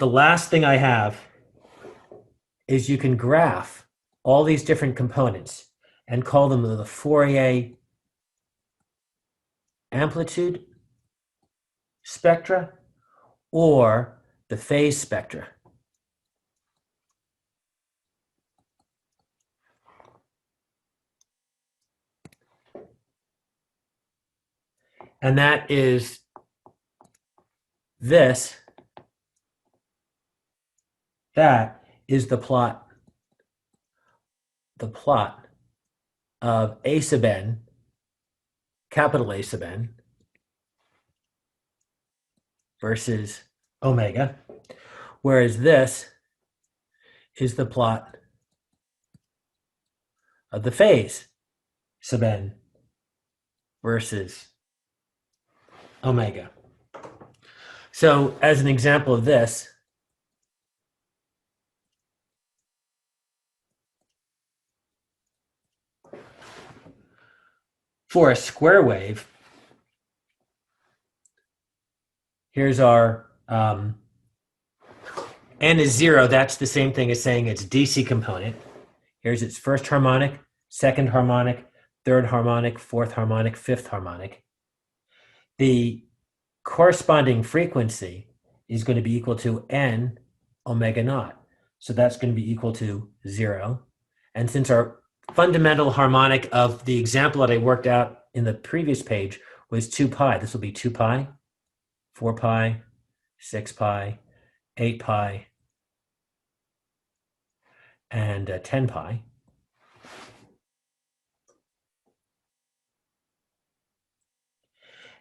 the last thing I have is you can graph all these different components and call them the Fourier amplitude spectra or the phase spectra. And that is this. That is the plot of A sub n, capital A sub n, versus omega, whereas this is the plot of the phase sub n versus omega. So as an example of this, for a square wave, here's our n is 0. That's the same thing as saying its DC component. Here's its first harmonic, second harmonic, third harmonic, fourth harmonic, fifth harmonic. The corresponding frequency is going to be equal to n omega naught. So that's going to be equal to 0. And since our fundamental harmonic of the example that I worked out in the previous page was 2 pi, this will be 2 pi, 4 pi, 6 pi, 8 pi, and 10 pi.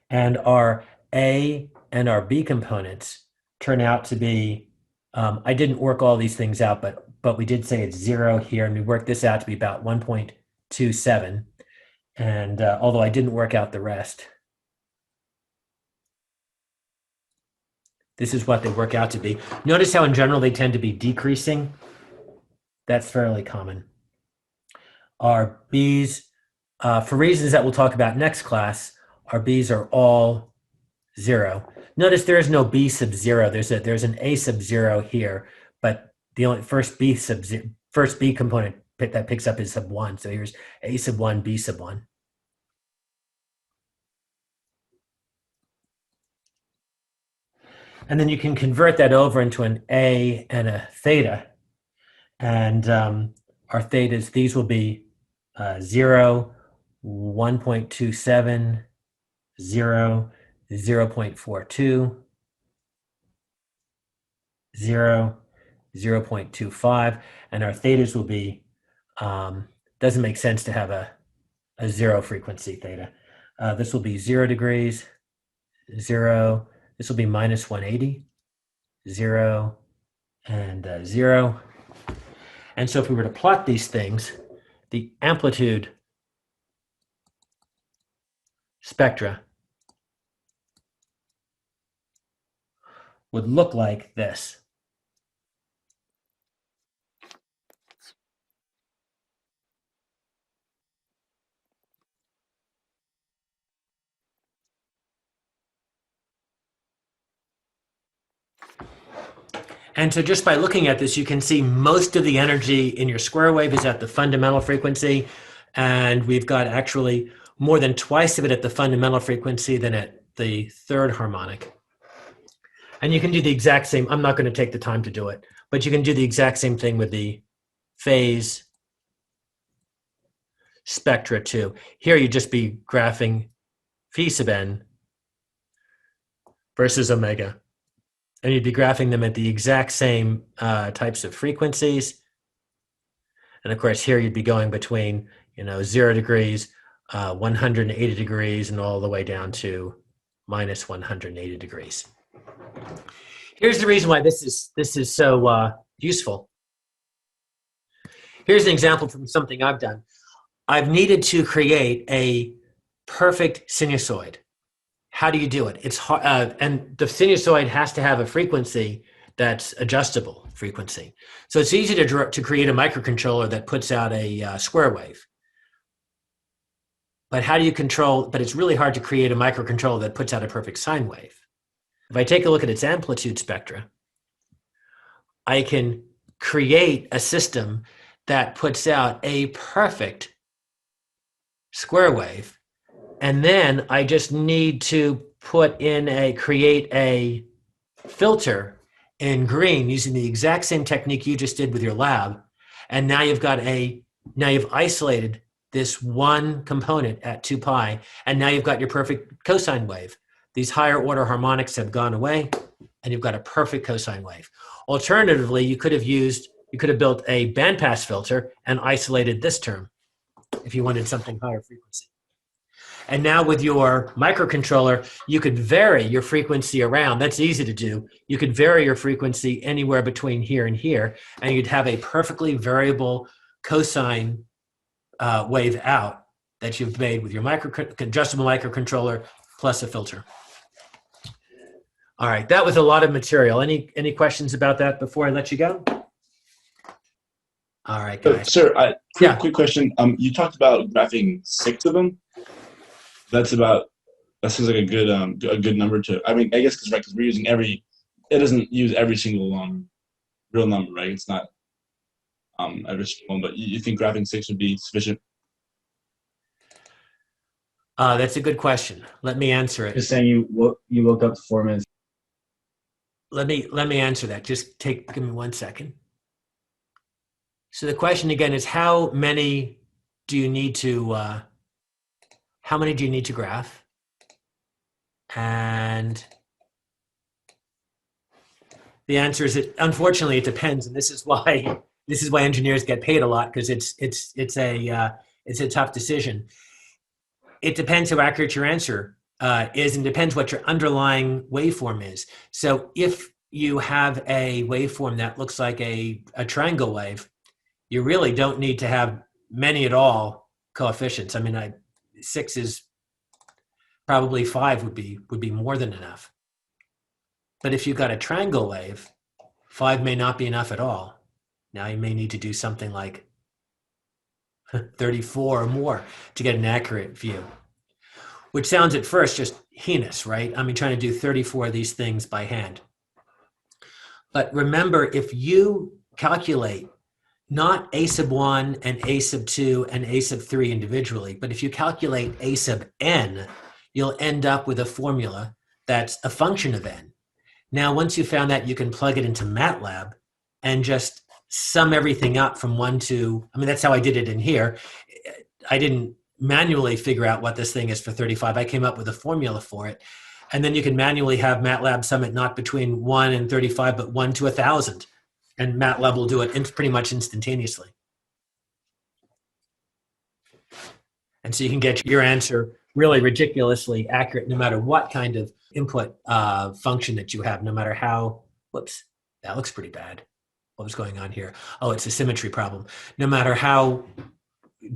And our A and our B components turn out to be, I didn't work all these things out, but we did say it's 0 here, and we worked this out to be about 1.27. And although I didn't work out the rest, this is what they work out to be. Notice how in general they tend to be decreasing. That's fairly common. Our B's, for reasons that we'll talk about next class, our B's are all 0. Notice there is no B sub 0. There's an A sub 0 here, but the only first B component that picks up is sub 1. So here's A sub 1, B sub 1. And then you can convert that over into an A and a theta. And our thetas, these will be 0, 1.27, 0, 0.42, 0, 0.25, and our thetas will be, doesn't make sense to have a 0 frequency theta. This will be 0 degrees, 0, this will be minus 180, 0, and 0. And so if we were to plot these things, the amplitude spectra would look like this. And so just by looking at this, you can see most of the energy in your square wave is at the fundamental frequency, and we've got actually more than twice of it at the fundamental frequency than at the third harmonic. And you can do the exact same, I'm not going to take the time to do it, but you can do the exact same thing with the phase spectra too. Here you'd just be graphing phi sub n versus omega. And you'd be graphing them at the exact same types of frequencies. And of course, here you'd be going between 0 degrees, 180 degrees, and all the way down to minus 180 degrees. Here's the reason why this is so useful. Here's an example from something I've done. I've needed to create a perfect sinusoid. How do you do it? It's hard, and the sinusoid has to have a frequency that's adjustable frequency. So it's easy to create a microcontroller that puts out a square wave. But how do you control, but it's really hard to create a microcontroller that puts out a perfect sine wave. If I take a look at its amplitude spectra, I can create a system that puts out a perfect square wave. And then I just need to create a filter in green using the exact same technique you just did with your lab. And now you've isolated this one component at 2 pi, and now you've got your perfect cosine wave. These higher order harmonics have gone away, and you've got a perfect cosine wave. Alternatively, you could have built a bandpass filter and isolated this term if you wanted something higher frequency. And now with your microcontroller, you could vary your frequency around. That's easy to do. You could vary your frequency anywhere between here and here, and you'd have a perfectly variable cosine wave out that you've made with your adjustable microcontroller plus a filter. All right, that was a lot of material. Any questions about that before I let you go? All right, guys. Sir, quick question. You talked about graphing 6 of them. That seems like a good number to. I mean, I guess because we're using it doesn't use every single real number, right? It's not every single one, but you think graphing 6 would be sufficient? That's a good question. Let me answer it. Just saying you woke up 4 minutes. Let me answer that. Just give me 1 second. So the question again is how many do you need to graph? And the answer is unfortunately it depends, and this is why engineers get paid a lot, because it's a tough decision. It depends how accurate your answer is, and depends what your underlying waveform is. So if you have a waveform that looks like a triangle wave, you really don't need to have many at all coefficients. I mean, 6 is probably 5 would be more than enough. But if you've got a triangle wave, 5 may not be enough at all. Now you may need to do something like 34 or more to get an accurate view, which sounds at first just heinous, right? I mean, trying to do 34 of these things by hand. But remember, if you calculate not a sub 1 and a sub 2 and a sub 3 individually, but if you calculate a sub n, you'll end up with a formula that's a function of n. Now, once you found that, you can plug it into MATLAB and just sum everything up from 1 to, I mean, that's how I did it in here. I didn't manually figure out what this thing is for 35. I came up with a formula for it. And then you can manually have MATLAB sum it not between 1 and 35, but 1 to 1,000. And MATLAB will do it pretty much instantaneously. And so you can get your answer really ridiculously accurate no matter what kind of input function that you have, no matter how, whoops, that looks pretty bad. What was going on here? Oh, it's a symmetry problem. No matter how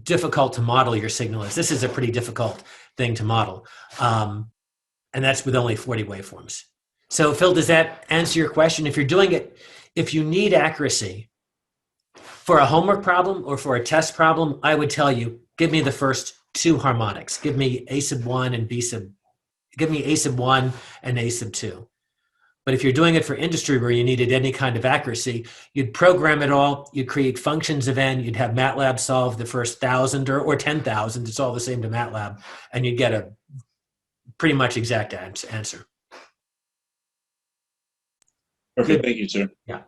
difficult to model your signal is. This is a pretty difficult thing to model. And that's with only 40 waveforms. So Phil, does that answer your question? If you're doing it, if you need accuracy for a homework problem or for a test problem, I would tell you, give me the first 2 harmonics. Give me a sub 1 and give me a sub 1 and a sub 2. But if you're doing it for industry where you needed any kind of accuracy, you'd program it all, you'd create functions of n, you'd have MATLAB solve the first 1,000 or 10,000, it's all the same to MATLAB, and you'd get a pretty much exact answer. Perfect, thank you, sir. Yeah.